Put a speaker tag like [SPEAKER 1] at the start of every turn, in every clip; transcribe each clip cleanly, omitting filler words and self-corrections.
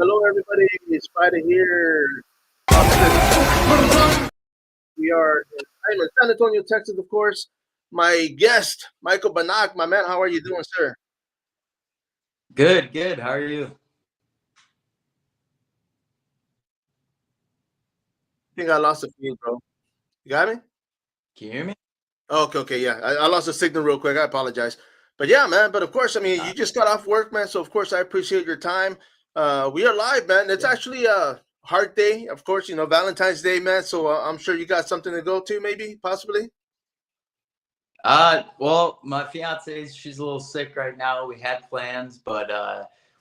[SPEAKER 1] hello everybody. It's Friday here. We are I'm in San Antonio, Texas, of course. My guest, Michael Bannach, my man. How are you doing, sir?
[SPEAKER 2] Good, good. How are you?
[SPEAKER 1] I think I lost a few, bro. You got me?
[SPEAKER 2] Can you hear me?
[SPEAKER 1] Okay, yeah. I lost the signal real quick. I apologize. But yeah, man. But of course, I mean, you just got off work, man. So of course, I appreciate your time. We are live, man. It's
[SPEAKER 2] Yeah.
[SPEAKER 1] actually a hard day, of course. Valentine's Day, man. So I'm sure you got something to go to, maybe, possibly.
[SPEAKER 2] Well, my fiance, she's a little sick right now. We had plans, but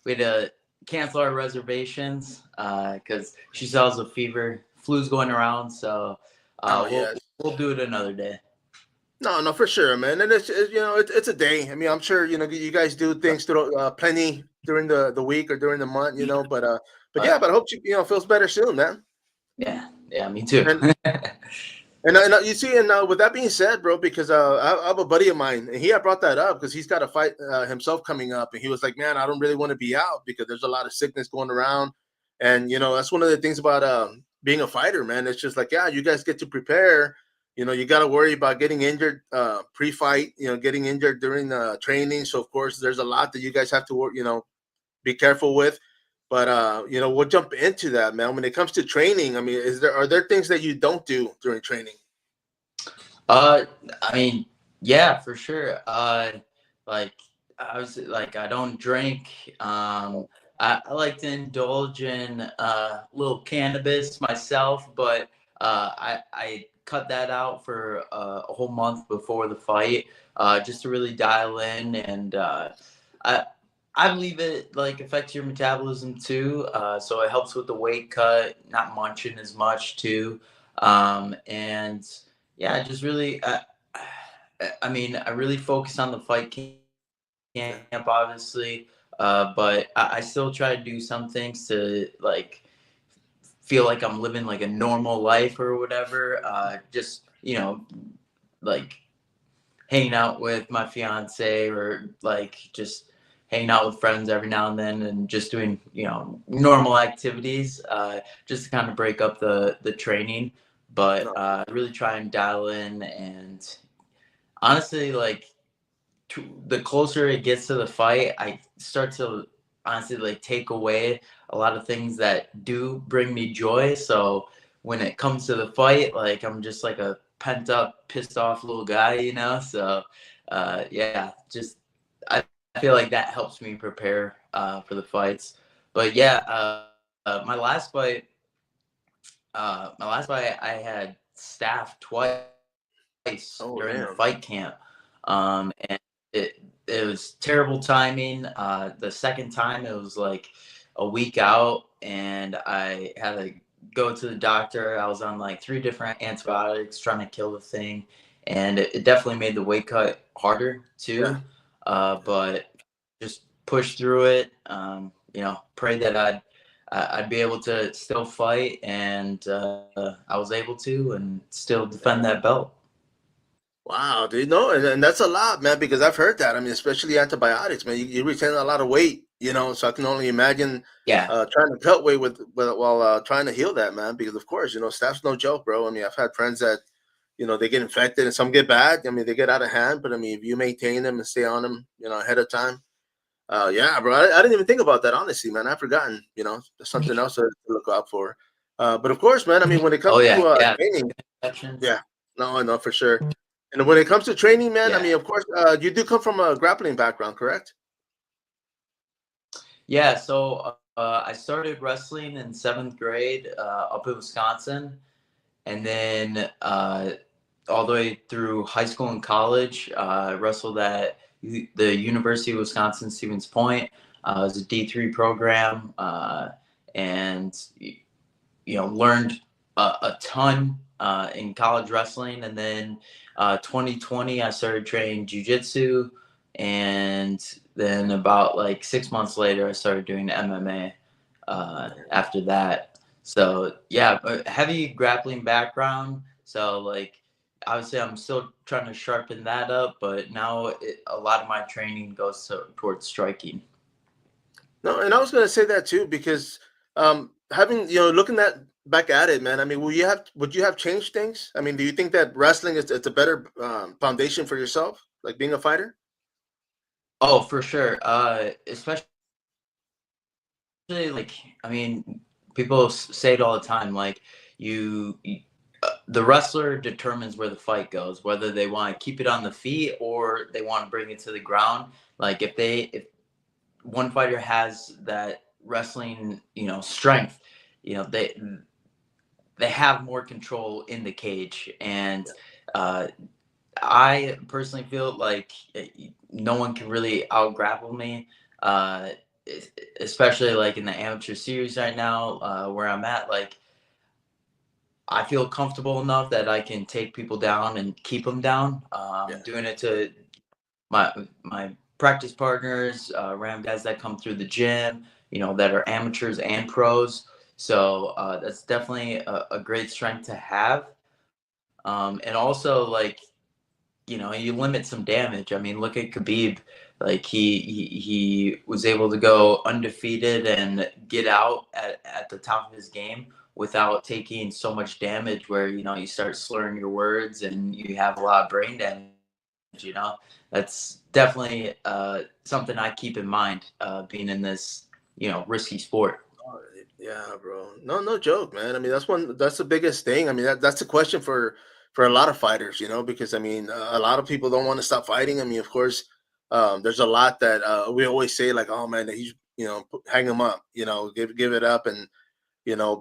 [SPEAKER 2] we had to cancel our reservations because she still has a fever. Flu's going around, so
[SPEAKER 1] Oh
[SPEAKER 2] we'll
[SPEAKER 1] yeah.
[SPEAKER 2] we'll do it another day.
[SPEAKER 1] No, no, for sure, man. And it's a day. I mean, I'm sure you guys do things through plenty during the week or during the month, But
[SPEAKER 2] Uh,
[SPEAKER 1] yeah, but I hope she feels better soon, man.
[SPEAKER 2] yeah, me too.
[SPEAKER 1] And you see, and with that being said, bro, because I have a buddy of mine, and he had brought that up because he's got a fight himself coming up, and he was like, "Man, I don't really want to be out because there's a lot of sickness going around." And that's one of the things about being a fighter, man. It's just like, yeah, you guys get to prepare. You got to worry about getting injured pre-fight. Getting injured during training. So of course, there's a lot that you guys have to work. Be careful with. But we'll jump into that, man. When it comes to training, I mean, are there things that you don't do during training?
[SPEAKER 2] Uh, I mean, yeah, for sure. Like I don't drink. I like to indulge in little cannabis myself, but I cut that out for a whole month before the fight, just to really dial in, and I. I believe it like affects your metabolism too, so it helps with the weight cut, not munching as much too, and yeah, just really, I mean, I really focus on the fight camp, obviously, but I still try to do some things to like feel like I'm living like a normal life or whatever. Just like hanging out with my fiance or like just hanging out with friends every now and then and just doing normal activities just to kind of break up the training, but
[SPEAKER 1] No.
[SPEAKER 2] really try and dial in. And honestly, like the closer it gets to the fight, I start to honestly like take away a lot of things that do bring me joy. So when it comes to the fight, like I'm just like a pent up, pissed off little guy, So yeah, just I feel like that helps me prepare for the fights. But yeah, my last fight, I had staff twice
[SPEAKER 1] Oh,
[SPEAKER 2] during the
[SPEAKER 1] damn.
[SPEAKER 2] fight camp, and it was terrible timing. The second time it was like a week out, and I had to go to the doctor. I was on like 3 different antibiotics trying to kill the thing, and it definitely made the weight cut harder
[SPEAKER 1] Yeah.
[SPEAKER 2] too. But just push through it. Pray that I'd be able to still fight, and I was able to, and still defend that belt.
[SPEAKER 1] Wow, dude. No, and that's a lot, man, because I've heard that. I mean, especially antibiotics, man. You retain a lot of weight. So I can only imagine
[SPEAKER 2] Yeah,
[SPEAKER 1] trying to cut weight while trying to heal that, man. Because of course, staff's no joke, bro. I mean, I've had friends that they get infected and some get bad. I mean, they get out of hand, but I mean, if you maintain them and stay on them, ahead of time. Yeah, bro. I didn't even think about that, honestly, man. I've forgotten. There's something else to look out for. But of course, man. I mean, when it comes
[SPEAKER 2] oh
[SPEAKER 1] to
[SPEAKER 2] yeah, yeah.
[SPEAKER 1] training,
[SPEAKER 2] Infections.
[SPEAKER 1] yeah, no, I know for sure. And when it comes to training, man, I
[SPEAKER 2] Yeah,
[SPEAKER 1] mean, of course, you do come from a grappling background, correct?
[SPEAKER 2] yeah. So I started wrestling in 7th grade up in Wisconsin, and then all the way through high school and college, I wrestled at the University of Wisconsin Stevens Point. It was a D3 program, and learned a ton in college wrestling. And then 2020, I started training jujitsu. And then about like 6 months later, I started doing MMA after that. So yeah, a heavy grappling background. So like, obviously, I'm still trying to sharpen that up, but now a lot of my training goes towards striking.
[SPEAKER 1] No, and I was gonna say that too because Having, looking back at it, man. I mean, would you have changed things? I mean, do you think that wrestling is it's a better foundation for yourself, like being a fighter?
[SPEAKER 2] Oh, for sure. Especially like, I mean, people say it all the time. Like, the wrestler determines where the fight goes, whether they want to keep it on the feet or they want to bring it to the ground. Like, if one fighter has that wrestling, strength, they have more control in the cage. And uh, I personally feel like no one can really out grapple me, uh, especially like in the amateur series right now, where I'm at. Like, I feel comfortable enough that I can take people down and keep them down.
[SPEAKER 1] Yeah.
[SPEAKER 2] Doing it to my practice partners, random guys that come through the gym, that are amateurs and pros. So that's definitely a great strength to have. And also, like, you limit some damage. I mean, look at Khabib. Like, he was able to go undefeated and get out at the top of his game without taking so much damage where, you start slurring your words and you have a lot of brain damage, you know. That's definitely something I keep in mind, being in this, risky sport.
[SPEAKER 1] Yeah, bro. No, no joke, man. I mean, that's the biggest thing. I mean, that's a question for a lot of fighters, because I mean, a lot of people don't want to stop fighting. I mean, of course, there's a lot that we always say like, oh man, he's, hang him up, give it up, and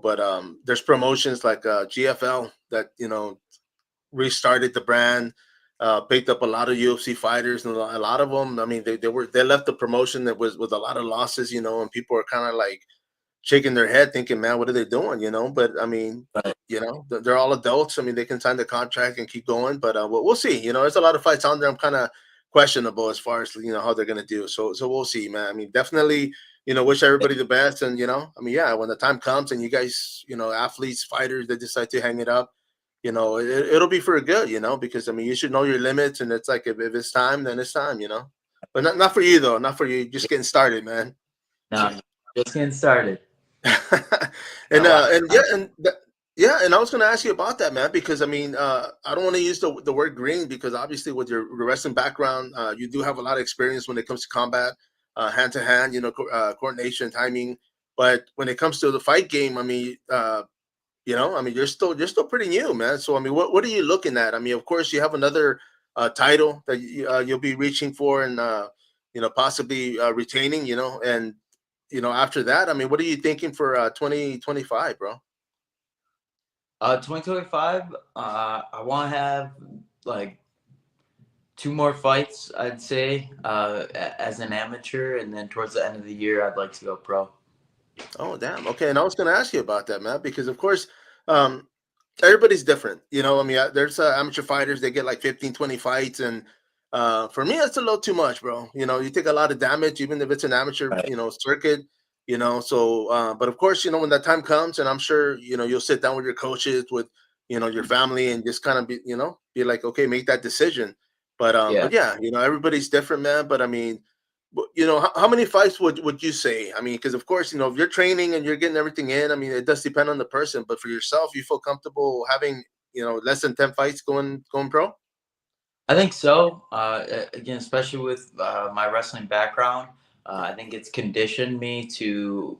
[SPEAKER 1] but there's promotions like GFL that restarted the brand, picked up a lot of UFC fighters, and a lot of them. I mean, they left the promotion that was with a lot of losses, and people are kind of like shaking their head thinking, man, what are they doing? But I mean,
[SPEAKER 2] Right.
[SPEAKER 1] they're all adults. I mean, they can sign the contract and keep going, but we'll see. There's a lot of fights on there. I'm kind of questionable as far as how they're gonna do. So we'll see, man. I mean, definitely, wish everybody the best, and I mean, yeah, when the time comes and you guys, athletes, fighters, they decide to hang it up. It'll be for good, because I mean, you should know your limits, and it's like if it's time, then it's time, But not for you though, not for you. Just getting started, man.
[SPEAKER 2] No, just getting started.
[SPEAKER 1] and
[SPEAKER 2] Oh,
[SPEAKER 1] yeah, yeah, and I was going to ask you about that, man, because I mean, I don't want to use the word green because obviously with your wrestling background, you do have a lot of experience when it comes to combat, hand to hand, coordination, timing. But when it comes to the fight game, I mean, I mean, you're still pretty new, man. So I mean, what are you looking at? I mean, of course, you have another title that you'll be reaching for, and possibly retaining, and after that, I mean, what are you thinking for 2025, bro?
[SPEAKER 2] 2025, I want to have like two more fights, I'd say, as an amateur, and then towards the end of the year, I'd like to go pro.
[SPEAKER 1] Oh, damn. Okay, and I was going to ask you about that, man, because of course, um, everybody's different. I mean, there's amateur fighters, they get like 15, 20 fights, and for me, that's a little too much, bro. You take a lot of damage, even if it's an amateur,
[SPEAKER 2] Right.
[SPEAKER 1] circuit. So, but of course, when that time comes, and I'm sure, you'll sit down with your coaches, with, your family, and just kind of be like, okay, make that decision.
[SPEAKER 2] Yeah.
[SPEAKER 1] But yeah, everybody's different, man. But I mean, how many fights would you say? I mean, because of course, if you're training and you're getting everything in, I mean, it does depend on the person. But for yourself, you feel comfortable having less than 10 fights going pro?
[SPEAKER 2] I think so. Again, especially with my wrestling background, I think it's conditioned me to,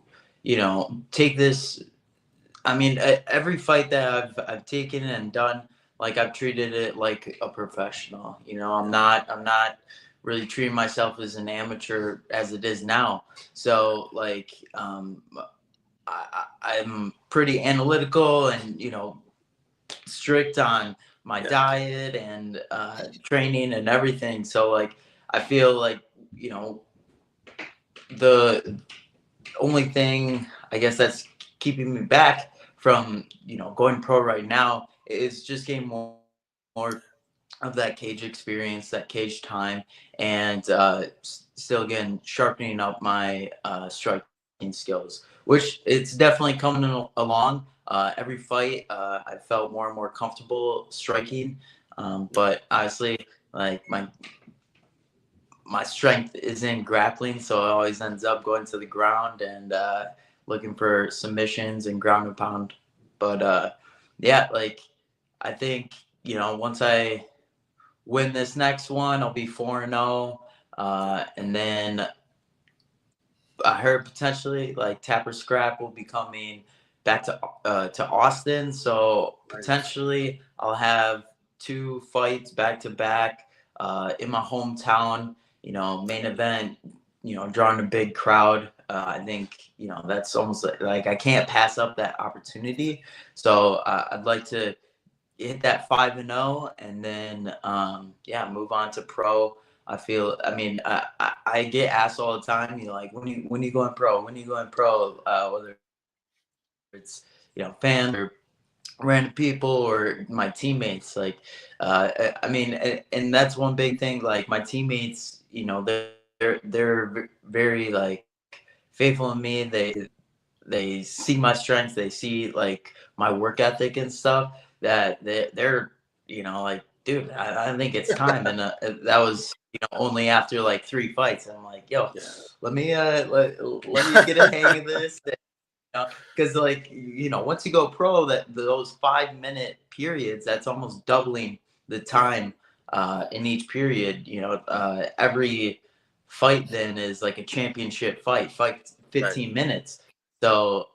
[SPEAKER 2] take this. I mean, every fight that I've taken and done, like, I've treated it like a professional. I'm not really treating myself as an amateur as it is now. So, like, I'm pretty analytical and strict on my
[SPEAKER 1] Yeah,
[SPEAKER 2] diet and training and everything. So, like, I feel like you know the only thing I guess that's keeping me back from going pro right now is just getting more of that cage experience, that cage time, and still again sharpening up my striking skills, which it's definitely coming along. Every fight, I felt more and more comfortable striking, but honestly, like my strength is in grappling, so it always ends up going to the ground and looking for submissions and ground and pound. But yeah, like I think, you know, once I win this next one, I'll be 4-0. And then I heard potentially like Tapper Scrap will be coming back to Austin. So potentially I'll have 2 fights back to back in my hometown. You know, main event. You know, drawing a big crowd. I think, you know, that's almost like I can't pass up that opportunity. So I'd like to hit that 5-0 and then yeah, move on to pro. I mean, I get asked all the time, you know, like when you going pro, when you going pro, whether it's, you know, fans or random people or my teammates, like I mean, and that's one big thing, like my teammates, you know, they're very like faithful in me. They see my strengths, they see like my work ethic and stuff, that they're you know, like, dude, I think it's time. And that was, you know, only after like 3 fights. And I'm like, yo, let me let me get a hang of this. Because like, you know, once you go pro, that those 5-minute periods, that's almost doubling the time in each period. You know, every fight then is like a championship fight 15 minutes. So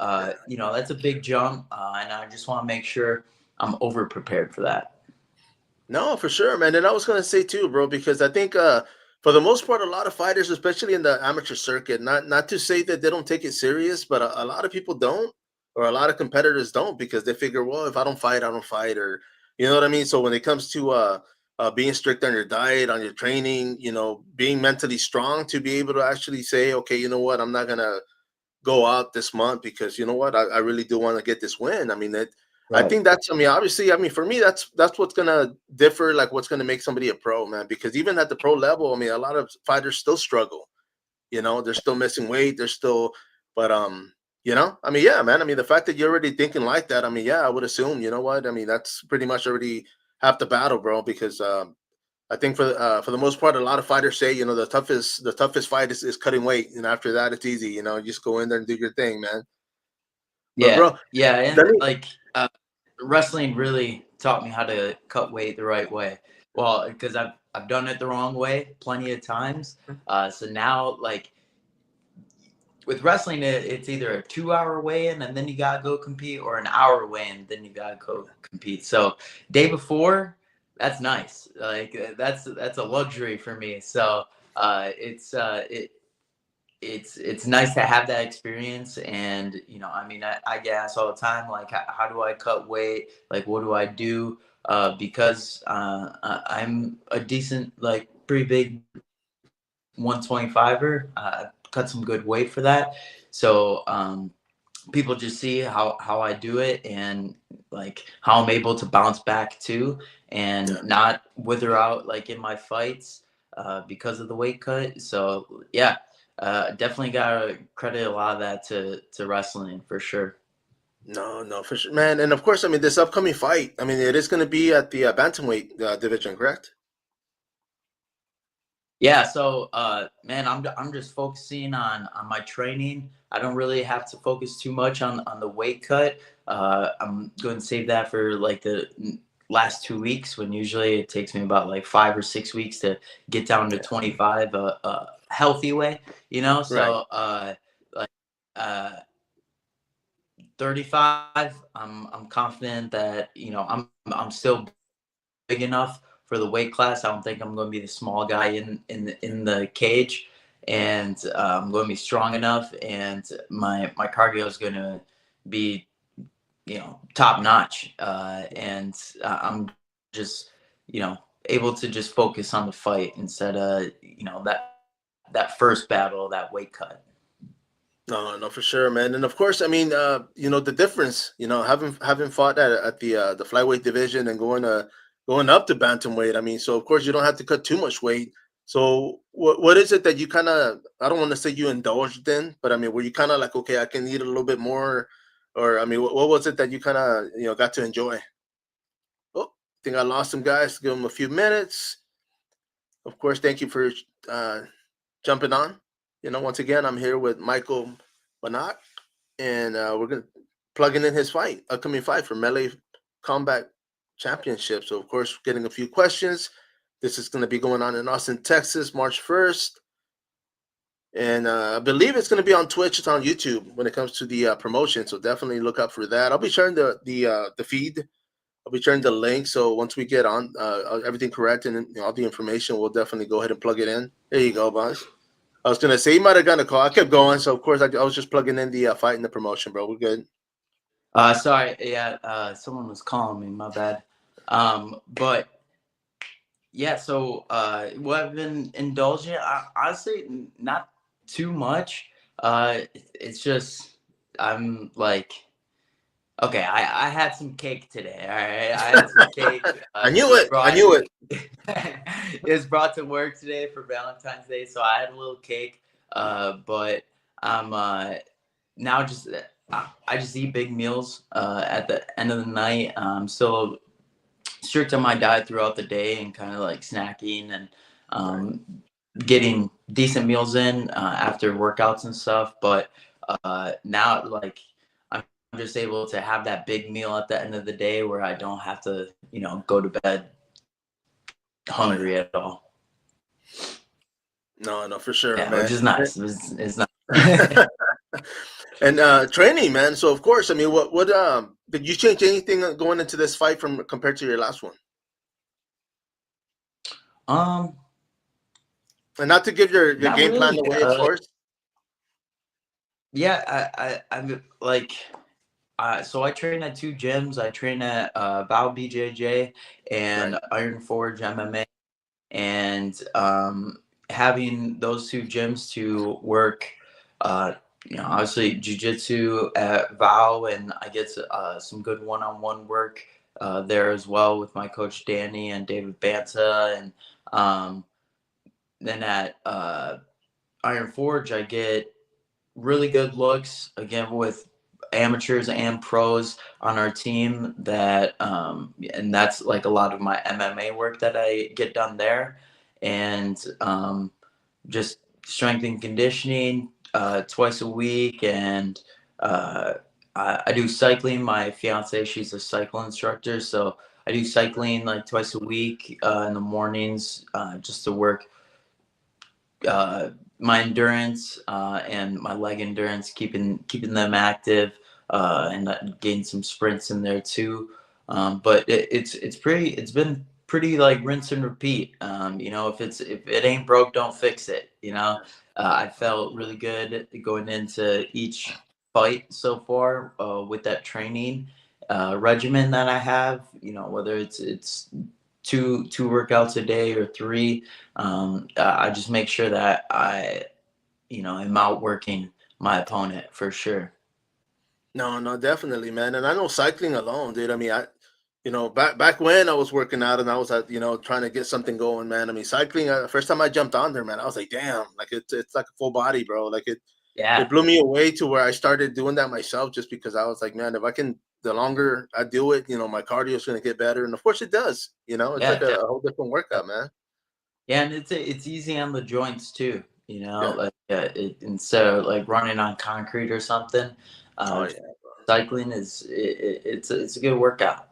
[SPEAKER 2] you know, that's a big jump, and I just want to make sure I'm over prepared for that.
[SPEAKER 1] No, for sure, man. And I was gonna say too, bro, because I think for the most part, a lot of fighters, especially in the amateur circuit, not to say that they don't take it serious, but a lot of people don't, or a lot of competitors don't, because they figure, well, if I don't fight, I don't fight, or you know what I mean. So when it comes to being strict on your diet, on your training, you know, being mentally strong to be able to actually say, okay, you know what, I'm not gonna go out this month because you know what, I really do want to get this win. I mean, that I
[SPEAKER 2] Right.
[SPEAKER 1] think that's, I mean, obviously, I mean, for me, that's what's gonna differ, like what's gonna make somebody a pro, man. Because even at the pro level, I mean, a lot of fighters still struggle. You know, they're still missing weight. They're still, but you know, I mean, yeah, man. I mean, the fact that you're already thinking like that, I mean, yeah, I would assume, you know what, I mean, that's pretty much already half the battle, bro. Because I think for the most part, a lot of fighters say, you know, the toughest fight is cutting weight, and after that, it's easy. You know, just go in there and do your thing, man. But
[SPEAKER 2] Yeah,
[SPEAKER 1] bro,
[SPEAKER 2] yeah,
[SPEAKER 1] let
[SPEAKER 2] and
[SPEAKER 1] me,
[SPEAKER 2] like wrestling really taught me how to cut weight the right way. Well, because I've done it the wrong way plenty of times. So now, like with wrestling, it's either a 2-hour weigh-in and then you gotta go compete, or an hour weigh-in then you gotta go compete. So day before, that's nice. Like that's a luxury for me. So it's nice to have that experience. And you know, I mean, I get asked all the time, like, how do I cut weight, like what do I do, because I'm a decent, like pretty big 125er. Cut some good weight for that. So people just see how I do it, and like how I'm able to bounce back too, and
[SPEAKER 1] yeah.
[SPEAKER 2] not wither out like in my fights because of the weight cut. So yeah, definitely gotta credit a lot of that to wrestling for sure.
[SPEAKER 1] No, no, for sure, man. And of course, I mean, this upcoming fight, I mean, it is going to be at the Bantamweight division, correct?
[SPEAKER 2] Yeah, so man, I'm just focusing on my training. I don't really have to focus too much on the weight cut. I'm going to save that for like the last 2 weeks, when usually it takes me about like 5 or 6 weeks to get down to 25 a healthy way, you know.
[SPEAKER 1] Right.
[SPEAKER 2] So like uh 35, I'm confident that, you know, I'm still big enough for the weight class. I don't think I'm going to be the small guy in the cage, and I'm going to be strong enough, and my cardio is going to be, you know, top notch, and I'm just, you know, able to just focus on the fight instead of, you know, that first battle, that weight cut.
[SPEAKER 1] No, no, for sure, man. And of course, I mean, you know, the difference, you know, having fought at the flyweight division and going up to bantamweight. I mean, so of course you don't have to cut too much weight. So what is it that you kind of, I don't want to say you indulged in, but I mean, were you kind of like, okay, I can eat a little bit more, or I mean, what was it that you kind of, you know, got to enjoy? Oh, I think I lost some guys. Give them a few minutes. Of course, thank you for uh, jumping on. You know, once again, I'm here with Michael Bannach. and we're gonna plugging in his upcoming fight for Melee Combat Championship. So of course, getting a few questions. This is going to be going on in Austin, Texas, March 1st. And I believe it's going to be on Twitch. It's on YouTube when it comes to the promotion. So definitely look out for that. I'll be sharing the feed. I'll be sharing the link. So once we get on everything correct and all the information, we'll definitely go ahead and plug it in. There you go, boss. I was going to say you might have gotten a call. I kept going. So of course I was just plugging in the fight and the promotion, bro. We're good.
[SPEAKER 2] Sorry. Yeah. Someone was calling me. My bad. But yeah. So what I've been indulging, honestly, not too much. It's just I'm like, okay, I had some cake today. All right, I had some cake.
[SPEAKER 1] I knew it. I knew it.
[SPEAKER 2] It was brought to work today for Valentine's Day, so I had a little cake. But I'm now just I just eat big meals at the end of the night. I'm still strict on my diet throughout the day and kind of like snacking and getting decent meals in after workouts and stuff. But now, like, I'm just able to have that big meal at the end of the day where I don't have to, go to bed hungry at all.
[SPEAKER 1] No, for sure,
[SPEAKER 2] Yeah,
[SPEAKER 1] man.
[SPEAKER 2] which is nice. It's nice.
[SPEAKER 1] And training, man. So of course, I mean, what did you change anything going into this fight from compared to your last one? And not to give your game plan away, of course.
[SPEAKER 2] Yeah, I'm like, so I train at two gyms. I train at Val BJJ and Iron Forge MMA, and having those two gyms to work, obviously jiu-jitsu at Val, and I get some good one-on-one work there as well with my coach Danny and David Banta, and then at Iron Forge I get really good looks again with amateurs and pros on our team that and that's like a lot of my MMA work that I get done there, and just strength and conditioning twice a week, and I do cycling. My fiance, she's a cycle instructor, so I do cycling like twice a week in the mornings just to work my endurance and my leg endurance, keeping them active, and getting some sprints in there too. But it's been pretty like rinse and repeat. If it ain't broke, don't fix it. I felt really good going into each fight so far with that training regimen that I have. Whether it's two workouts a day or three. I just make sure that I, am outworking my opponent for sure.
[SPEAKER 1] No, definitely, man. And I know cycling alone, dude. I mean, back when I was working out and I was trying to get something going, man. I mean, cycling. First time I jumped on there, man, I was like, damn, like it's like a full body, bro. Like it blew me away to where I started doing that myself, just because I was like, man, if I can, the longer I do it, my cardio is going to get better, and of course it does. It's like a whole different workout, man.
[SPEAKER 2] Yeah, and it's easy on the instead of like running on concrete or something. Cycling it's a good workout.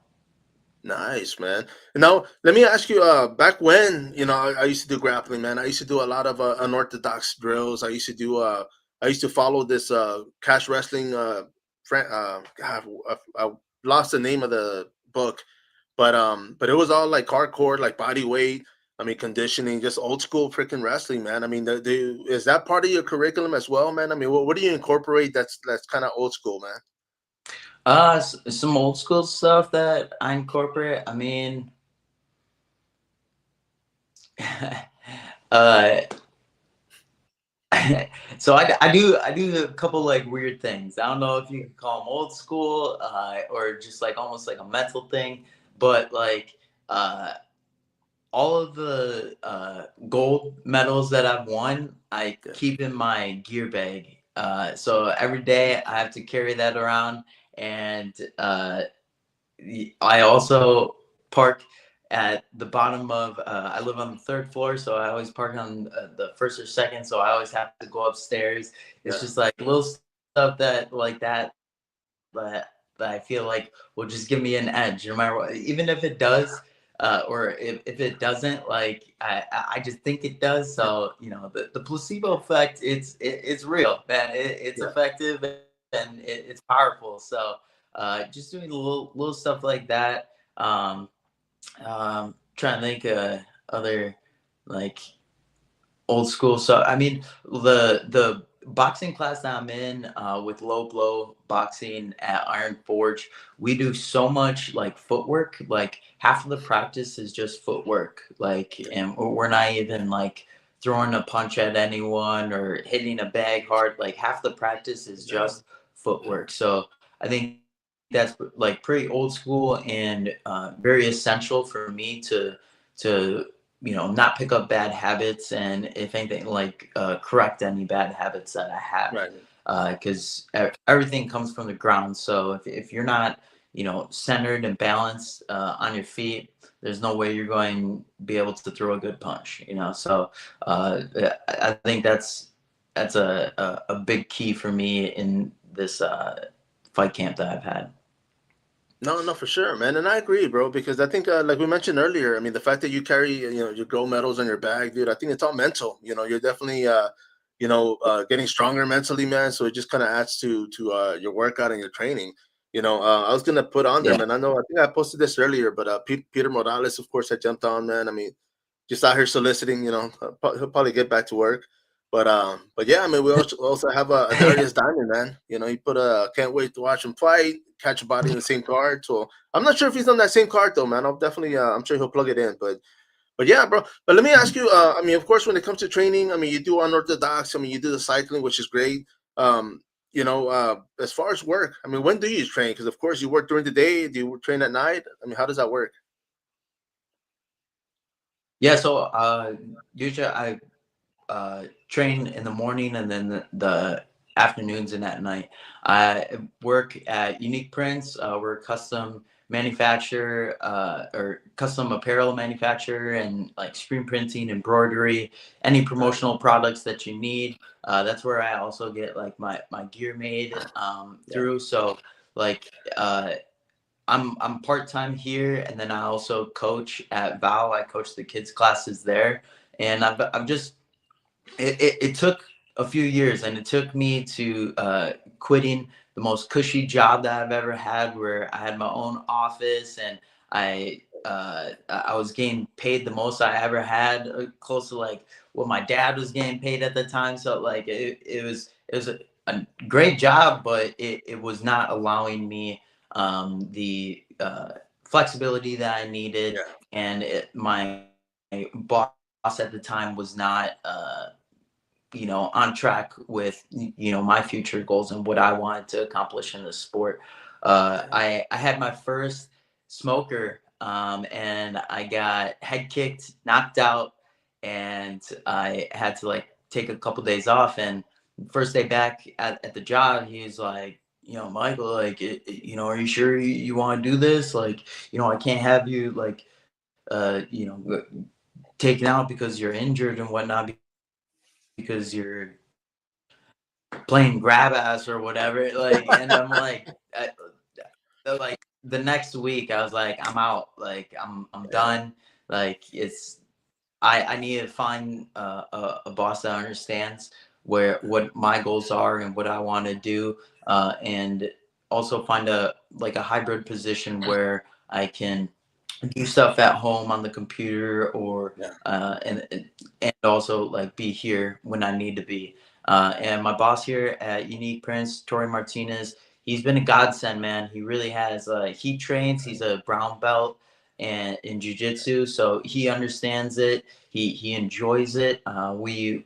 [SPEAKER 1] Nice, man. Now, let me ask you, back when, I used to do grappling, man. I used to do a lot of unorthodox drills. I used to follow this cash wrestling God, I lost the name of the book, but it was all like hardcore, like body weight. I mean, conditioning, just old school freaking wrestling, man. I mean, is that part of your curriculum as well, man? I mean, what do you incorporate that's kind of old school, man?
[SPEAKER 2] Some old school stuff that I incorporate. I mean, so I do a couple like weird things. I don't know if you can call them old school or just like almost like a mental thing, but like all of the gold medals that I've won, I keep in my gear bag. So every day I have to carry that around, and I also park at the bottom of I live on the third floor, so I always park on the first or second, so I always have to go upstairs. It's just like little stuff that like that I feel like will just give me an edge no matter what. Even if it does, or if it doesn't, like I just think it does. So you know, the placebo effect, it's real, man. It's
[SPEAKER 1] Yeah.
[SPEAKER 2] effective and it's powerful. So just doing little stuff like that. Trying to think other like old school. So I mean, the boxing class that I'm in with low blow boxing at Iron Forge, we do so much like footwork. Like half of the practice is just footwork. Like, and we're not even like throwing a punch at anyone or hitting a bag hard. Like half the practice is just footwork. So I think that's like pretty old school and very essential for me to you know, not pick up bad habits and if anything, like correct any bad habits that I have.
[SPEAKER 1] Right.
[SPEAKER 2] Because everything comes from the ground. So if you're not, you know, centered and balanced on your feet, there's no way you're going to be able to throw a good punch, you know? So I think that's a big key for me in this fight camp that I've had.
[SPEAKER 1] No, no, for sure, man, and I agree, bro. Because I think, like we mentioned earlier, I mean, the fact that you carry, your gold medals on your bag, dude, I think it's all mental. You know, you're definitely, getting stronger mentally, man. So it just kind of adds to your workout and your training. I was gonna put on there,
[SPEAKER 2] Yeah.
[SPEAKER 1] man. I think I posted this earlier, but Peter Morales, of course, I jumped on, man. I mean, just out here soliciting. He'll probably get back to work. But yeah, I mean, we also have a Darius Diamond, man. He put a can't wait to watch him fight, catch a body in the same card. So I'm not sure if he's on that same card though, man. I'll definitely, I'm sure he'll plug it in. But yeah, bro. But let me ask you, I mean, of course, when it comes to training, I mean, you do unorthodox. I mean, you do the cycling, which is great. As far as work, I mean, when do you train? Because of course, you work during the day. Do you train at night? I mean, how does that work?
[SPEAKER 2] Yeah, so usually I train in the morning and then the afternoons and at night. I work at Unique Prints. We're a custom manufacturer or custom apparel manufacturer and like screen printing, embroidery, any promotional products that you need. That's where I also get like my gear made
[SPEAKER 1] Yeah.
[SPEAKER 2] through. So like I'm part-time here and then I also coach at Vow. I coach the kids classes there. And I've just it took a few years and it took me to quitting the most cushy job that I've ever had where I had my own office and I was getting paid the most I ever had, close to like what my dad was getting paid at the time. So like it was a great job, but it was not allowing me the flexibility that I needed,
[SPEAKER 1] Yeah.
[SPEAKER 2] and my boss at the time was not on track with my future goals and what I wanted to accomplish in the sport. I had my first smoker, and I got head kicked, knocked out, and I had to like take a couple days off. And first day back at the job, he's like, Michael, like, are you sure you want to do this? Like, I can't have you like, taken out because you're injured and whatnot because you're playing grab ass or whatever. Like, and I'm like, like the next week, I was like, I'm out. Like, I'm
[SPEAKER 1] Yeah.
[SPEAKER 2] done. Like, I need to find a boss that understands what my goals are and what I want to do, and also find a hybrid position where I can do stuff at home on the computer or
[SPEAKER 1] Yeah.
[SPEAKER 2] and also like be here when I need to be. And my boss here at Unique Prince, Tori Martinez, he's been a godsend, man. He really has. He trains. He's a brown belt and in jiu-jitsu, so he understands it. He enjoys it. We're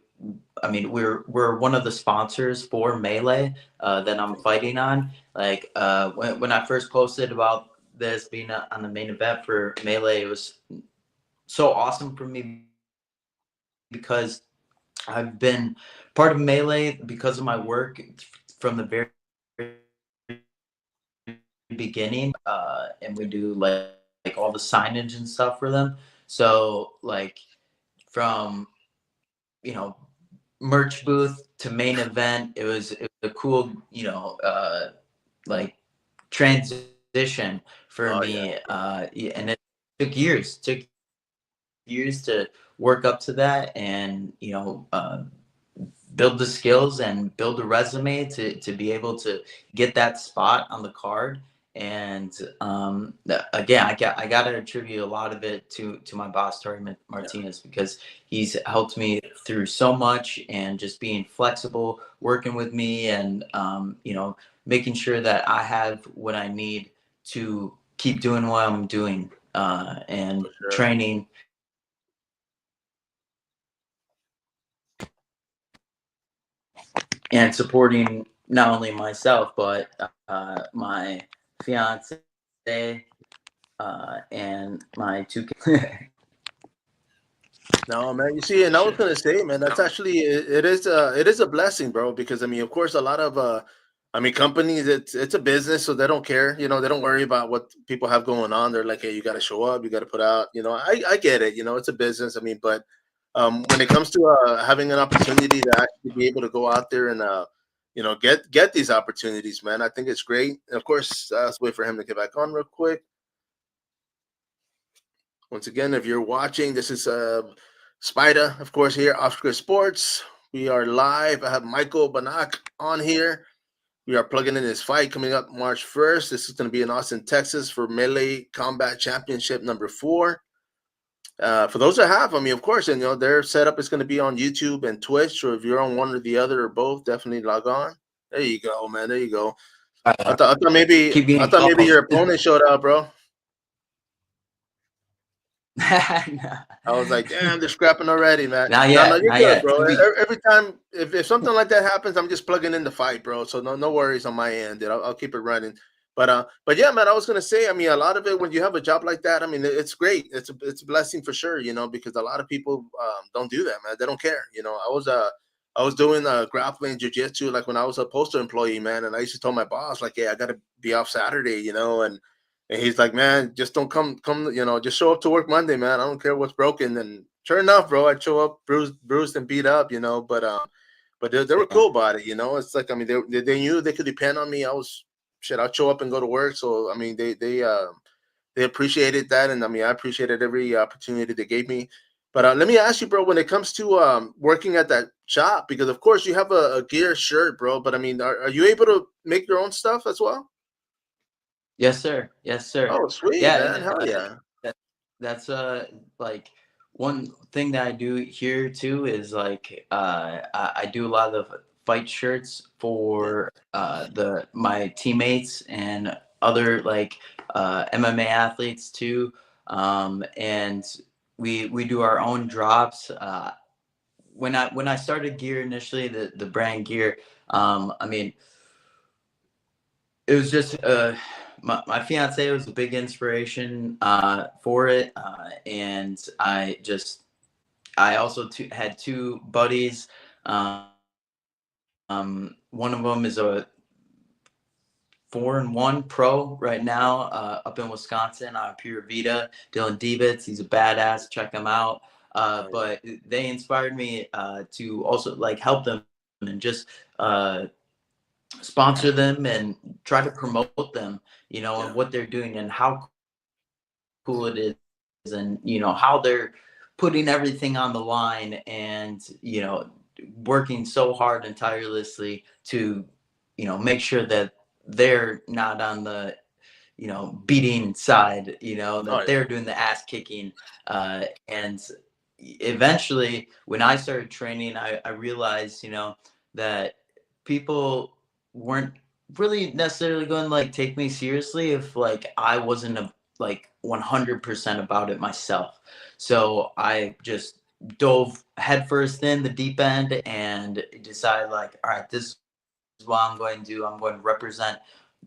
[SPEAKER 2] one of the sponsors for Melee that I'm fighting on. Like when I first posted about this being on the main event for Melee, it was so awesome for me because I've been part of Melee because of my work from the very beginning, and we do like all the signage and stuff for them. So like from you know merch booth to main event. It was a cool, like transition for
[SPEAKER 1] Oh yeah.
[SPEAKER 2] me. And it took years to work up to that, and build the skills and build a resume to be able to get that spot on the card. And again, I got to attribute a lot of it to my boss, Tori
[SPEAKER 1] Yeah.
[SPEAKER 2] Martinez, because he's helped me through so much, and just being flexible, working with me, and making sure that I have what I need to keep doing what I'm doing, and
[SPEAKER 1] For sure.
[SPEAKER 2] training and supporting not only myself but my fiance, and my two kids.
[SPEAKER 1] No, man. You see, and I was gonna say, man, that's actually it is a blessing, bro. Because I mean, of course, a lot of I mean, companies it's a business, so they don't care. You know, they don't worry about what people have going on. They're like, hey, you got to show up, you got to put out. You know, I get it. You know, it's a business. I mean, but when it comes to having an opportunity to actually be able to go out there and get these opportunities, man, I think it's great. And of course, let's wait for him to get back on real quick. Once again, if you're watching, this is Spider, of course, here, Off Script Sports. We are live. I have Michael Bannach on here. We are plugging in his fight coming up March 1st. This is going to be in Austin, Texas for Melee Combat Championship #4. For those that have, I mean, of course, and their setup is going to be on YouTube and Twitch. So if you're on one or the other or both, definitely log on. There you go, man. There you go.
[SPEAKER 2] Keep
[SPEAKER 1] I
[SPEAKER 2] getting
[SPEAKER 1] thought maybe
[SPEAKER 2] calls.
[SPEAKER 1] your opponent showed up, bro.
[SPEAKER 2] No.
[SPEAKER 1] I was like, damn, they're scrapping already, man.
[SPEAKER 2] Not
[SPEAKER 1] No, no,
[SPEAKER 2] yet,
[SPEAKER 1] you're
[SPEAKER 2] not
[SPEAKER 1] good,
[SPEAKER 2] yet.
[SPEAKER 1] bro. Every time, if something like that happens, I'm just plugging in the fight, bro. So no worries on my end, dude. I'll keep it running. But yeah, man, I was gonna say, I mean, a lot of it when you have a job like that, I mean, it's great. It's a blessing for sure, because a lot of people don't do that, man. They don't care. I was doing grappling jiu-jitsu like when I was a postal employee, man, and I used to tell my boss like, hey, I gotta be off Saturday, and he's like, man, just don't come, just show up to work Monday, man. I don't care what's broken. And sure enough, bro, I'd show up bruised and beat up, but they were
[SPEAKER 2] Yeah.
[SPEAKER 1] cool about it, It's like, I mean, they knew they could depend on me. I'd show up and go to work. So, I mean, they appreciated that. And I mean, I appreciated every opportunity they gave me. But let me ask you, bro, when it comes to working at that shop, because of course you have a gear shirt, bro, but I mean, are you able to make your own stuff as well?
[SPEAKER 2] Yes, sir. Yes, sir.
[SPEAKER 1] Oh, sweet,
[SPEAKER 2] Yeah,
[SPEAKER 1] man.
[SPEAKER 2] and
[SPEAKER 1] Hell yeah.
[SPEAKER 2] that, that's like one thing that I do here too is like I do a lot of fight shirts
[SPEAKER 1] Yeah.
[SPEAKER 2] for my teammates and other like MMA athletes too, and we do our own drops. When I started gear initially, the brand gear, I mean, it was just my fiance was a big inspiration for it, and I also had two buddies. One of them is a 4-1 pro right now, up in Wisconsin, Pure Vita. Dylan Diebitz, he's a badass. Check him out.
[SPEAKER 1] Oh, yeah.
[SPEAKER 2] But they inspired me to also like help them and just sponsor them and try to promote them, and
[SPEAKER 1] Yeah.
[SPEAKER 2] what they're doing and how cool it is, and how they're putting everything on the line, and working so hard and tirelessly to make sure that they're not on the beating side,
[SPEAKER 1] Oh,
[SPEAKER 2] that
[SPEAKER 1] yeah.
[SPEAKER 2] they're doing the ass kicking. And eventually, when I started training, I realized, that people weren't really necessarily going to like take me seriously if like I wasn't like 100% about it myself. So I just dove headfirst in the deep end and decided like, all right, this is what I'm going to do. I'm going to represent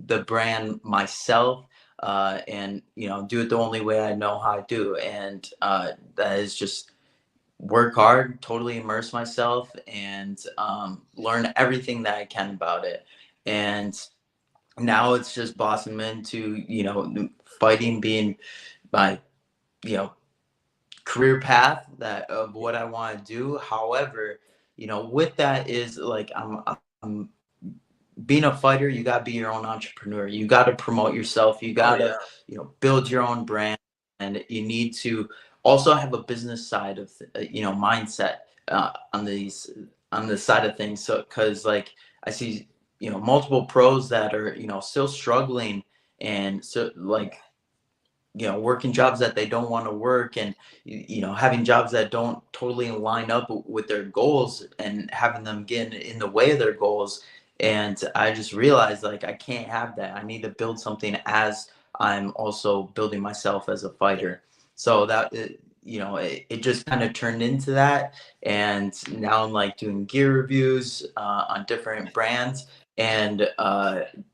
[SPEAKER 2] the brand myself, and do it the only way I know how to do. And that is just work hard, totally immerse myself, and learn everything that I can about it. And now it's just bossing into fighting being my you know career path that of what I want to do. However, with that is like I'm being a fighter, you got to be your own entrepreneur. You got to promote yourself. You
[SPEAKER 1] Oh
[SPEAKER 2] got
[SPEAKER 1] yeah.
[SPEAKER 2] to, build your own brand, and you need to also have a business side of, mindset on the side of things. So, because like I see, multiple pros that are, still struggling, and so like, working jobs that they don't want to work, and having jobs that don't totally line up with their goals, and having them get in the way of their goals. And I just realized, like, I can't have that. I need to build something as I'm also building myself as a fighter. So that it just kind of turned into that. And now I'm like doing gear reviews on different brands, and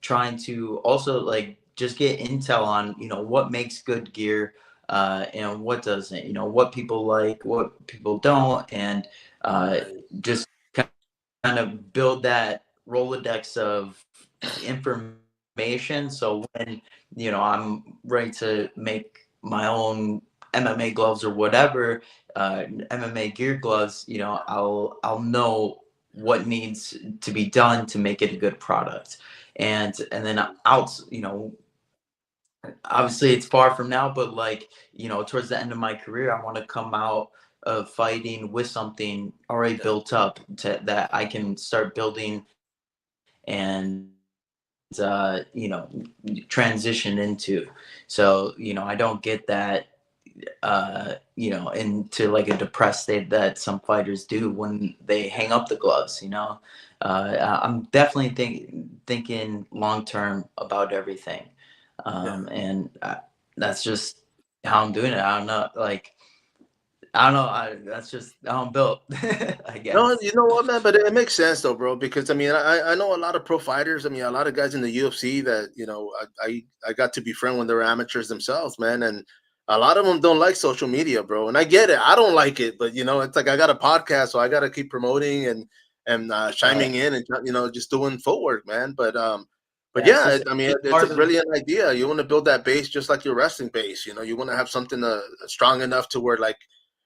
[SPEAKER 2] trying to also like just get intel on what makes good gear, and what doesn't, what people like, what people don't, and just kind of build that Rolodex of information. So when I'm ready to make my own MMA gloves or whatever, MMA gear gloves, I'll know what needs to be done to make it a good product. And then out, obviously it's far from now, but like, towards the end of my career, I want to come out of fighting with something already built up that I can start building, and transition into. So I don't get that into like a depressed state that some fighters do when they hang up the gloves. I'm definitely thinking long term about everything.
[SPEAKER 1] Yeah.
[SPEAKER 2] And that's just how I'm doing it. I don't know, like, I don't know. That's just how I'm built, I
[SPEAKER 1] No,
[SPEAKER 2] guess.
[SPEAKER 1] you know what, man? But it makes sense though, bro. Because I mean, I know a lot of pro fighters. I mean, a lot of guys in the UFC that I got to befriend when they were amateurs themselves, man. And a lot of them don't like social media, bro. And I get it. I don't like it, but it's like I got a podcast, so I got to keep promoting and
[SPEAKER 2] Right.
[SPEAKER 1] chiming in and just doing footwork, man. But
[SPEAKER 2] Yeah, it's
[SPEAKER 1] yeah,
[SPEAKER 2] just
[SPEAKER 1] I mean,
[SPEAKER 2] it's
[SPEAKER 1] it's a
[SPEAKER 2] part of.
[SPEAKER 1] brilliant idea. You want to build that base just like your wrestling base. You want to have something strong enough to where like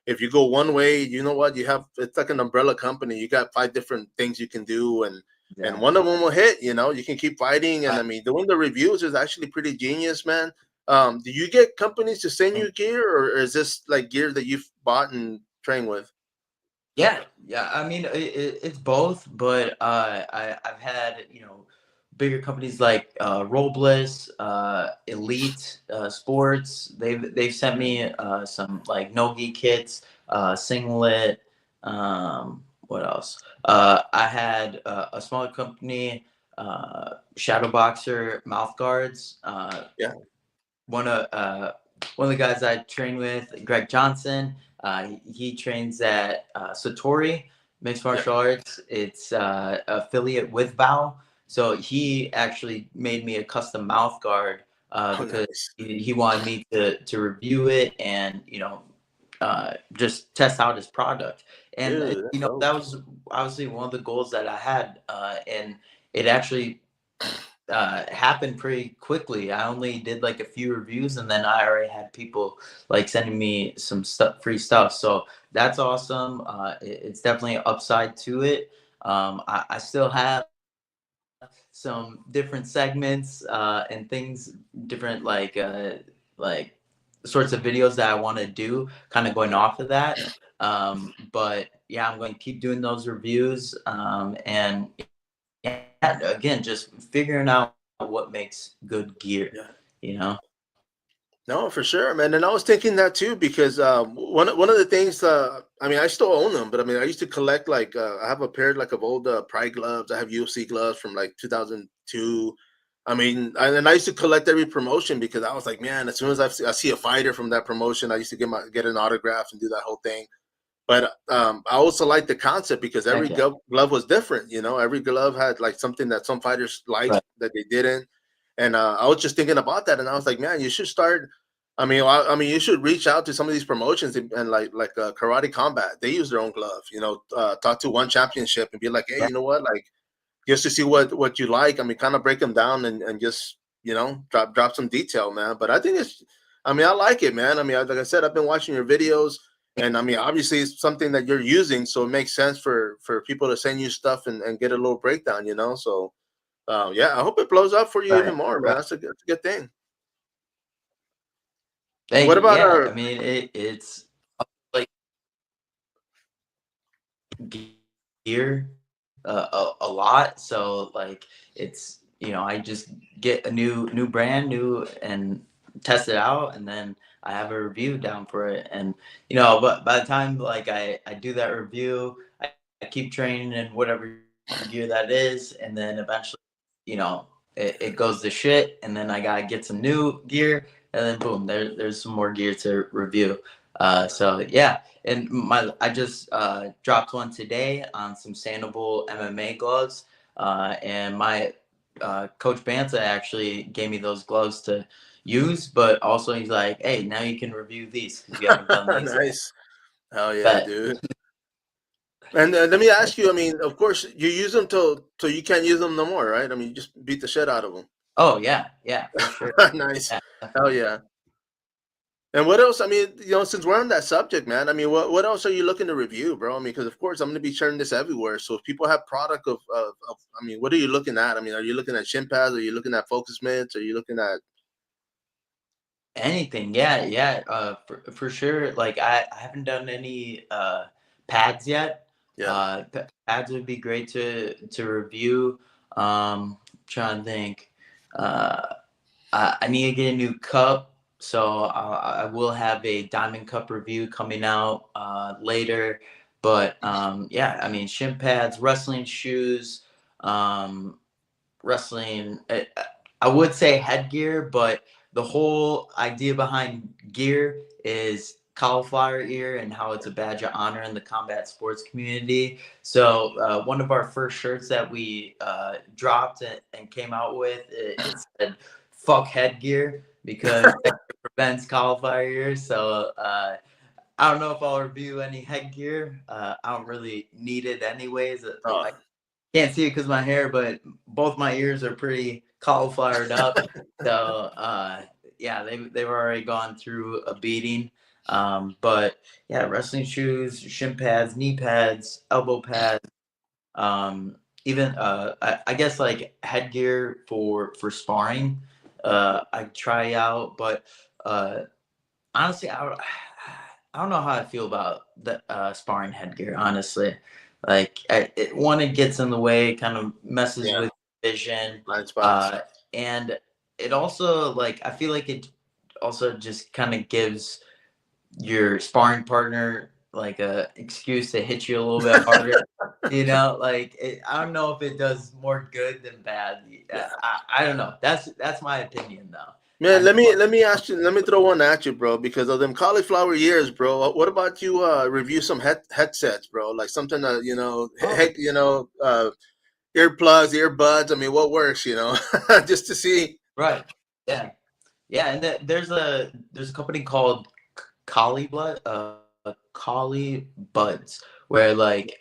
[SPEAKER 1] if you go one way, you know what, you have it's like an umbrella company. You got 5 different things you can do, and one
[SPEAKER 2] Exactly.
[SPEAKER 1] of them will hit. You can keep fighting, and
[SPEAKER 2] I
[SPEAKER 1] I mean, doing the reviews is actually pretty genius, man. Do you get companies to send you
[SPEAKER 2] think.
[SPEAKER 1] gear, or is this like gear that you've bought and trained with?
[SPEAKER 2] Yeah, yeah. I mean, it's both, but I've had bigger companies like Robles, Elite Sports. They've sent me some like nogi kits, singlet. What else? I had a smaller company, Shadow Boxer mouth guards.
[SPEAKER 1] Yeah,
[SPEAKER 2] One of one of the guys I train with, Greg Johnson. He trains at Satori Mixed
[SPEAKER 1] yeah.
[SPEAKER 2] Martial Arts. It's affiliate with Bao. So he actually made me a custom mouth guard
[SPEAKER 1] Oh,
[SPEAKER 2] because
[SPEAKER 1] nice,
[SPEAKER 2] he wanted me to review it, and just test out his product. And
[SPEAKER 1] dude. That's dope.
[SPEAKER 2] that was obviously one of the goals that I had, and it actually happened pretty quickly. I only did like a few reviews, and then I already had people like sending me some stuff, free stuff. So that's awesome. It's definitely an upside to it. I still have some different segments and things, different like sorts of videos that I want to do, kind of going off of that. But yeah, I'm going to keep doing those reviews, and yeah, again, just figuring out what makes good gear,
[SPEAKER 1] Yeah.
[SPEAKER 2] you know?
[SPEAKER 1] No, for sure, man. And I was thinking that too because one of the things, I mean, I still own them, but I mean, I used to collect like I have a pair like of old Pride gloves. I have UFC gloves from like 2002. I mean, and I used to collect every promotion because I was like, man, as soon as I see a fighter from that promotion, I used to get an autograph and do that whole thing. But I also like the concept because every
[SPEAKER 2] Heck yeah.
[SPEAKER 1] glove was different. Every glove had like something that some fighters liked
[SPEAKER 2] Right.
[SPEAKER 1] that they didn't. And I was just thinking about that, and I was like, man, you should start. I mean, you should reach out to some of these promotions and like Karate Combat. They use their own glove. Talk to One Championship and be like, hey,
[SPEAKER 2] Yeah.
[SPEAKER 1] you know what, like just to see what you like. I mean, kind of break them down and just drop some detail, man. But I think I mean, I like it, man. I mean, like I said, I've been watching your videos. And I mean, obviously, it's something that you're using, so it makes sense for people to send you stuff and get a little breakdown, you know. So, yeah, I hope it blows up for you even
[SPEAKER 2] Right,
[SPEAKER 1] more, man.
[SPEAKER 2] right.
[SPEAKER 1] That's a good thing.
[SPEAKER 2] Thank
[SPEAKER 1] What
[SPEAKER 2] you.
[SPEAKER 1] about
[SPEAKER 2] Yeah,
[SPEAKER 1] our?
[SPEAKER 2] I mean, it's like gear a lot. So like it's I just get a new brand new and test it out, and then I have a review down for it. And but by the time like I do that review, I keep training in whatever gear that is, and then eventually it goes to shit, and then I gotta get some new gear, and then boom, there's some more gear to review. So yeah, and I just dropped one today on some sandable MMA gloves, and my coach Banta actually gave me those gloves to use, but also he's like, hey, now you can review these because you haven't done these yet.
[SPEAKER 1] Nice. Hell yeah,
[SPEAKER 2] Bet.
[SPEAKER 1] dude. And let me ask you. I mean, of course, you use them till you can't use them no more, right? I mean, you just beat the shit out of them.
[SPEAKER 2] Oh yeah, for sure.
[SPEAKER 1] Nice.
[SPEAKER 2] Yeah,
[SPEAKER 1] Hell
[SPEAKER 2] definitely.
[SPEAKER 1] yeah. And what else? I mean, since we're on that subject, man, I mean, what else are you looking to review, bro? I mean, because of course I'm going to be sharing this everywhere. So if people have product I mean, what are you looking at? I mean, are you looking at shin pads? Are you looking at focus mitts? Are you looking at?
[SPEAKER 2] Anything, yeah, for sure. Like I haven't done any pads yet.
[SPEAKER 1] Yeah,
[SPEAKER 2] Pads would be great to review. Trying to think. Uh, I need to get a new cup, so I will have a Diamond Cup review coming out later. But yeah, I mean shin pads, wrestling shoes, wrestling. I would say headgear, but the whole idea behind gear is cauliflower ear and how it's a badge of honor in the combat sports community. So one of our first shirts that we dropped and came out with, it said "fuck headgear" because it prevents cauliflower ears. So I don't know if I'll review any headgear. I don't really need it anyways. I
[SPEAKER 1] oh,
[SPEAKER 2] can't see it because my hair, but both my ears are pretty cauliflowered up. So yeah, they've already gone through a beating. But yeah, wrestling shoes, shin pads, knee pads, elbow pads, even I guess like headgear for sparring. I try out, but honestly, I don't know how I feel about the sparring headgear. Honestly, like one, it gets in the way, kind of messes
[SPEAKER 1] yeah,
[SPEAKER 2] with vision,
[SPEAKER 1] blind spots.
[SPEAKER 2] uh, and it also like I feel like it also just kind of gives your sparring partner like a excuse to hit you a little bit harder. Like I don't know if it does more good than bad.
[SPEAKER 1] Yeah.
[SPEAKER 2] I don't know. That's my opinion though. I
[SPEAKER 1] Man,
[SPEAKER 2] know.
[SPEAKER 1] let me ask you. Let me throw one at you, bro. Because of them cauliflower years, bro. What about you? Review some headsets, bro. Like something that
[SPEAKER 2] Oh,
[SPEAKER 1] heck, earplugs, earbuds. I mean, what works? Just to see.
[SPEAKER 2] right. Yeah. Yeah, and there's a company called Collie Buds, where like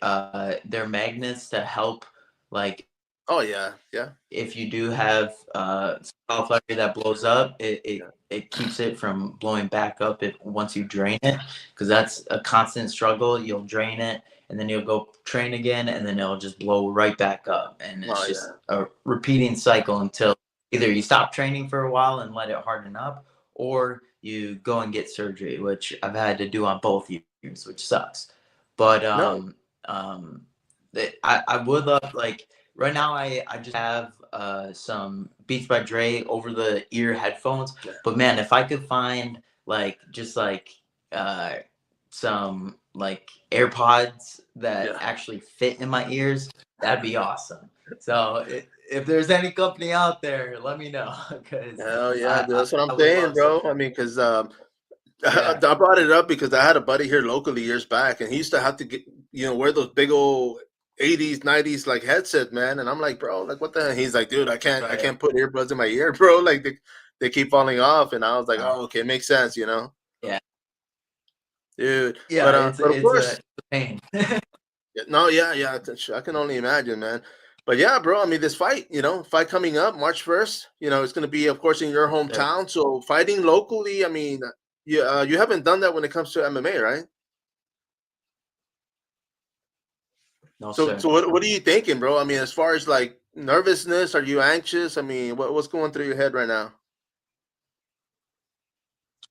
[SPEAKER 2] they're magnets to help like
[SPEAKER 1] Oh yeah, yeah,
[SPEAKER 2] if you do have cauliflower that blows up,
[SPEAKER 1] yeah.
[SPEAKER 2] it keeps it from blowing back up if once you drain it, because that's a constant struggle. You'll drain it and then you'll go train again, and then it'll just blow right back up, and it's
[SPEAKER 1] Oh
[SPEAKER 2] just
[SPEAKER 1] yeah.
[SPEAKER 2] a repeating cycle until either you stop training for a while and let it harden up, or you go and get surgery, which I've had to do on both years, which sucks. But
[SPEAKER 1] No.
[SPEAKER 2] um, I would love like right now I just have some Beats by Dre over the ear headphones.
[SPEAKER 1] Yeah.
[SPEAKER 2] But man, if I could find like just like uh some like AirPods that
[SPEAKER 1] Yeah.
[SPEAKER 2] actually fit in my ears, that'd be awesome. So if there's any company out there, let me know because
[SPEAKER 1] Hell yeah, dude. That's what I'm
[SPEAKER 2] I would
[SPEAKER 1] saying,
[SPEAKER 2] love some.
[SPEAKER 1] bro. I mean, because I
[SPEAKER 2] Yeah.
[SPEAKER 1] brought it up because I had a buddy here locally years back, and he used to have to get wear those big old 80s, 90s like headset, man. And I'm like, bro, like what the hell? He's like, dude, I
[SPEAKER 2] Right.
[SPEAKER 1] can't put earbuds in my ear, bro. Like they keep falling off. And I was like,
[SPEAKER 2] Uh,
[SPEAKER 1] oh, okay, makes sense.
[SPEAKER 2] yeah.
[SPEAKER 1] Dude.
[SPEAKER 2] Yeah.
[SPEAKER 1] But of
[SPEAKER 2] It's
[SPEAKER 1] course,
[SPEAKER 2] a pain.
[SPEAKER 1] no, yeah, yeah. I can only imagine, man. But yeah, bro. I mean, this fight coming up March 1st. It's going to be, of course, in your
[SPEAKER 2] Sure.
[SPEAKER 1] hometown. So fighting locally. I mean, you haven't done that when it comes to MMA, right?
[SPEAKER 2] No,
[SPEAKER 1] So
[SPEAKER 2] sir.
[SPEAKER 1] what are you thinking, bro? I mean, as far as like nervousness, are you anxious? I mean, what's going through your head right now?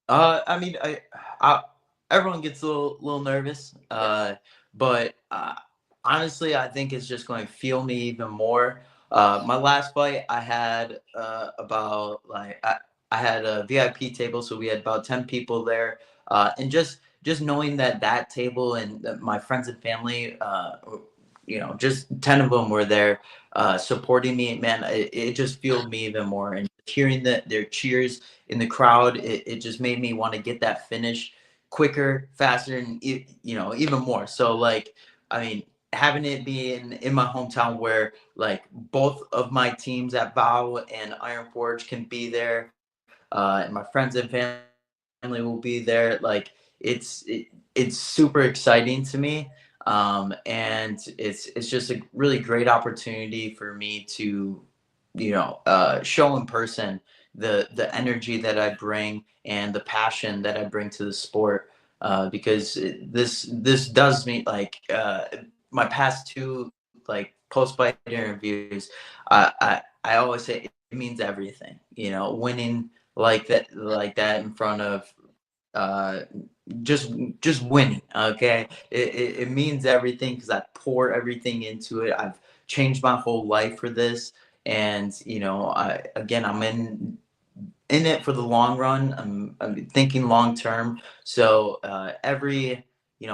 [SPEAKER 2] I mean, I everyone gets a little nervous. But honestly, I think it's just going to feel me even more. My last fight, I had about like I had a VIP table, so we had about 10 people there, and just knowing that that table and that my friends and family, just 10 of them were there, supporting me. Man, it just fueled me even more, and hearing their cheers in the crowd, it just made me want to get that finish quicker, faster, and even more. So like, I mean, having it be in my hometown where like both of my teams at Vow and Iron Forge can be there, and my friends and family will be there. Like it's super exciting to me, and it's just a really great opportunity for me to show in person the energy that I bring and the passion that I bring to the sport. Because this does mean like my past two like post fight interviews, I always say it means everything. Winning like that in front of uh just winning. Okay, it means everything because I pour everything into it. I've changed my whole life for this, and I'm in it for the long run. I'm thinking long term. So every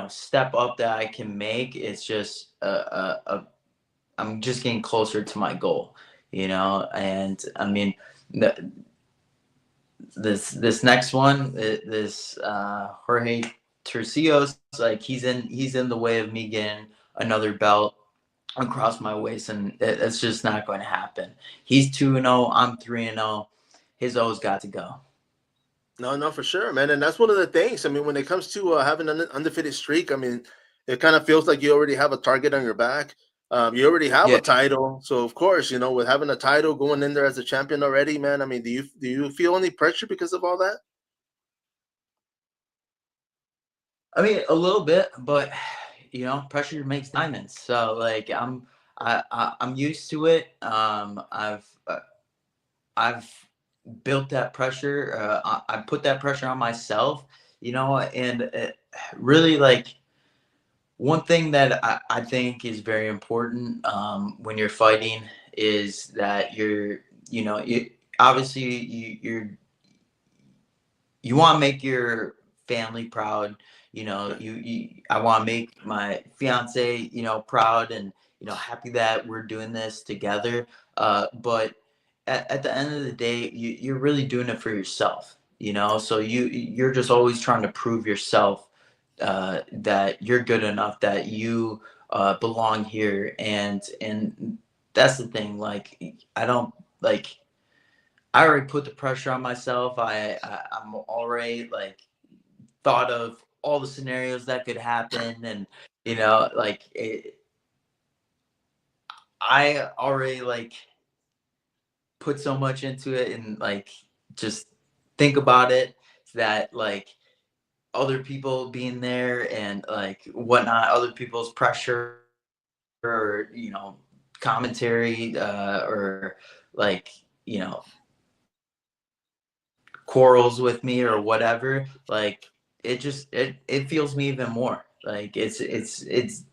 [SPEAKER 2] step up that I can make, it's just I'm just getting closer to my goal. And I mean, the, this next one, this Jorge Tercios, like he's in the way of me getting another belt across my waist, and it's just not going to happen. He's 2-0, I'm 3-0. His O's got to go.
[SPEAKER 1] No, no, for sure, man. And that's one of the things. I mean, when it comes to having an undefeated streak, I mean, it kind of feels like you already have a target on your back. You already have a
[SPEAKER 2] Yeah.
[SPEAKER 1] title, so of course, with having a title going in there as a champion already, man. I mean, do you feel any pressure because of all that?
[SPEAKER 2] I mean, a little bit, but pressure makes diamonds. So like I'm used to it. I've built that pressure. I put that pressure on myself, and really like one thing that I think is very important when you're fighting is that obviously you want to make your family proud. I want to make my fiance, proud, and happy that we're doing this together. But at the end of the day, you're really doing it for yourself. So you're just always trying to prove yourself that you're good enough, that you belong here, and that's the thing. Like I don't like. I already put the pressure on myself. I'm already like thought of all the scenarios that could happen, and I already like put so much into it, and like just think about it that like other people being there and like whatnot, other people's pressure or commentary or like you know quarrels with me or whatever, like it feels me even more. Like it's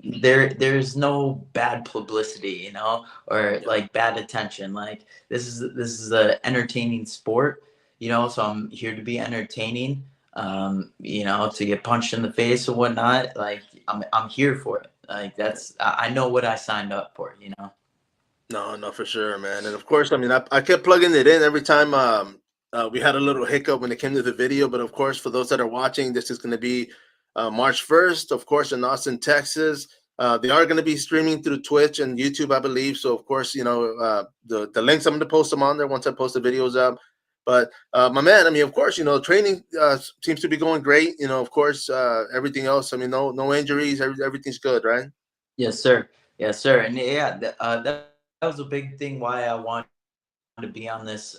[SPEAKER 2] there's no bad publicity, or
[SPEAKER 1] Yeah.
[SPEAKER 2] like bad attention. Like this is a entertaining sport, so I'm here to be entertaining, to get punched in the face or whatnot. Like I'm here for it. Like that's I know what I signed up for.
[SPEAKER 1] No, no, for sure, man. And of course, I mean, I kept plugging it in every time. We had a little hiccup when it came to the video, but of course, for those that are watching, this is going to be March 1st, of course, in Austin, Texas. They are going to be streaming through Twitch and YouTube, I believe. So, of course, the links, I'm going to post them on there once I post the videos up. But my man, I mean, of course, training seems to be going great. Of course, everything else. I mean, no injuries. Everything's good, right?
[SPEAKER 2] Yes, sir. Yes, sir. And yeah, that was a big thing why I wanted to be on this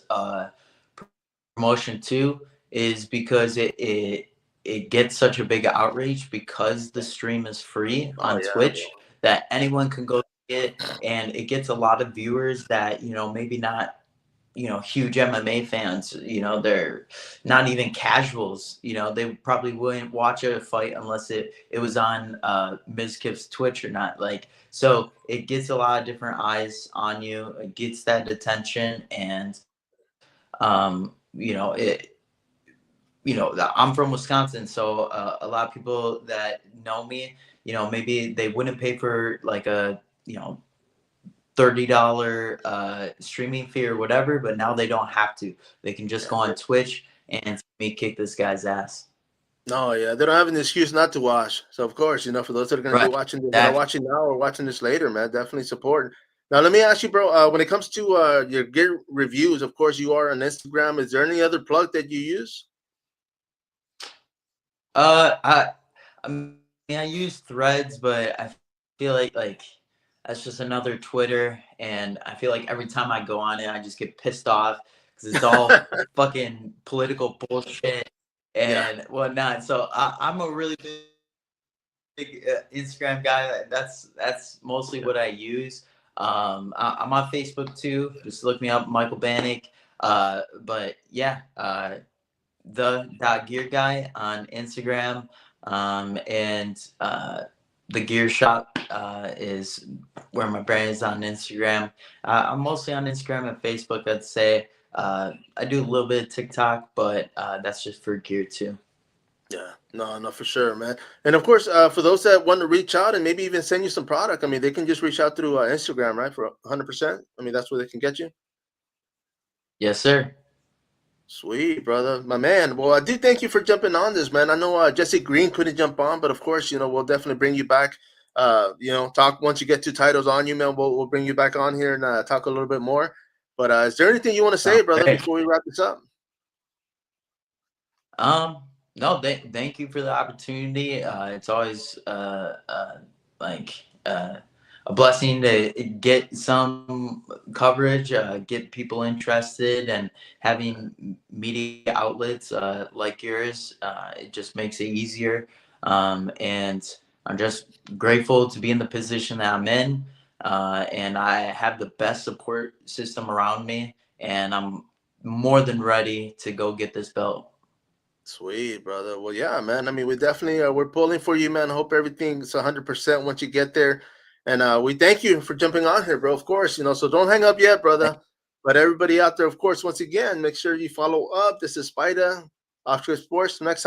[SPEAKER 2] promotion too, is because it gets such a big outreach because the stream is free
[SPEAKER 1] Oh
[SPEAKER 2] on
[SPEAKER 1] yeah.
[SPEAKER 2] Twitch. that anyone can go get, and it gets a lot of viewers that, you know, maybe not, you know, huge MMA fans, you know, they're not even casuals, you know, they probably wouldn't watch a fight unless it was on Mizkif's Twitch or not. Like, so it gets a lot of different eyes on you, it gets that attention, and you know, I'm from Wisconsin, so a lot of people that know me, you know, maybe they wouldn't pay for like a, you know, $30 streaming fee or whatever, but now they don't have to. They can just go on Twitch and see me kick this guy's ass.
[SPEAKER 1] No, yeah, they don't have an excuse not to watch. So of course, you know, for those that are going to be
[SPEAKER 2] Right.
[SPEAKER 1] watching, that are
[SPEAKER 2] Exactly.
[SPEAKER 1] watching now or watching this later, man, definitely support. Now, let me ask you, bro. When it comes to your gear reviews, of course, you are on Instagram. Is there any other plug that you use?
[SPEAKER 2] I mean, I use Threads, but I feel like that's just another Twitter, and I feel like every time I go on it, I just get pissed off because it's all fucking political bullshit
[SPEAKER 1] Yeah,
[SPEAKER 2] and whatnot. So I'm a really big Instagram guy. That's mostly what I use. I'm on Facebook too. Just look me up, Michael Bannach. But yeah, the gear guy on Instagram, and the gear shop is where my brand is on Instagram. I'm mostly on Instagram and Facebook, I'd say. I do a little bit of TikTok, but that's just for gear too.
[SPEAKER 1] yeah, no, for sure, man. And of course, for those that want to reach out and maybe even send you some product, I mean, they can just reach out through Instagram, right? For 100%. I mean, that's where they can get you.
[SPEAKER 2] Yes, sir.
[SPEAKER 1] Sweet, brother, my man. Well, I do thank you for jumping on this, man. I know Jesse Green couldn't jump on, but of course, you know, we'll definitely bring you back. You know, talk once you get two titles on you, man. We'll bring you back on here and talk a little bit more. But is there anything you want to say,
[SPEAKER 2] Sounds
[SPEAKER 1] brother,
[SPEAKER 2] great.
[SPEAKER 1] before we wrap this up?
[SPEAKER 2] No, thank you for the opportunity. It's always like a blessing to get some coverage, get people interested, and having media outlets like yours. It just makes it easier. And I'm just grateful to be in the position that I'm in, and I have the best support system around me, and I'm more than ready to go get this belt.
[SPEAKER 1] Sweet, brother. Well, yeah, man. I mean, we definitely we're pulling for you, man. Hope everything's 100% once you get there. And we thank you for jumping on here, bro. Of course, you know, so don't hang up yet, brother. But everybody out there, of course, once again, make sure you follow up. This is Spider, Oscar Sports. Next time.